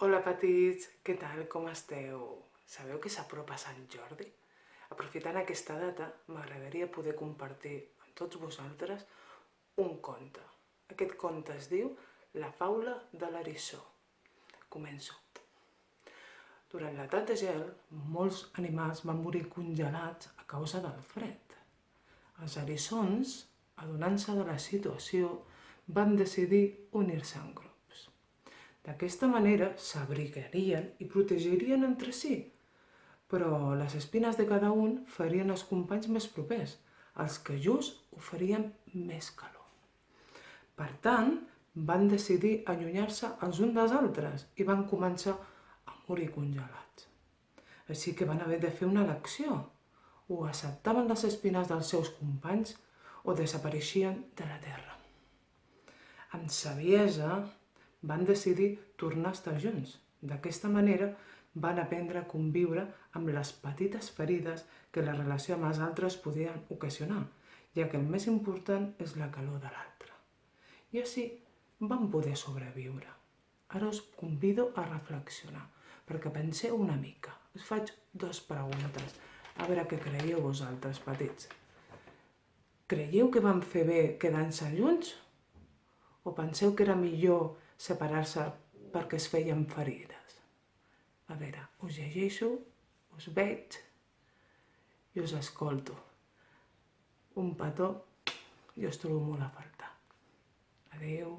Hola petits, què tal, com esteu? Sabeu que s'apropa Sant Jordi? Aprofitant aquesta data, m'agradaria poder compartir amb tots vosaltres un conte. Aquest conte es diu La faula de l'eriçó. Començo. Durant l'edat de gel, molts animals van morir congelats a causa del fred. Els eriçons, adonant-se de la situació, van decidir unir-se en grups. D'aquesta manera s'abrigarien i protegirien entre si, però les espines de cada un farien els companys més propers, els que just oferien més calor. Per tant, van decidir allunyar-se els uns dels altres i van començar a morir congelats. Així que van haver de fer una elecció. O acceptaven les espines dels seus companys o desapareixien de la terra. Amb saviesa van decidir tornar a estar junts. D'aquesta manera van aprendre a conviure amb les petites ferides que la relació amb els altres podien ocasionar, ja que el més important és la calor de l'altre. I així van poder sobreviure. Ara us convido a reflexionar, perquè penseu una mica. Us faig 2 preguntes, a veure què creieu vosaltres, petits. Creieu que van fer bé quedant-se junts? O penseu que era millor separar-se perquè es feien ferides? A veure, us llegeixo, us veig i us escolto. Un petó i us trobo molt a faltar. Adeu.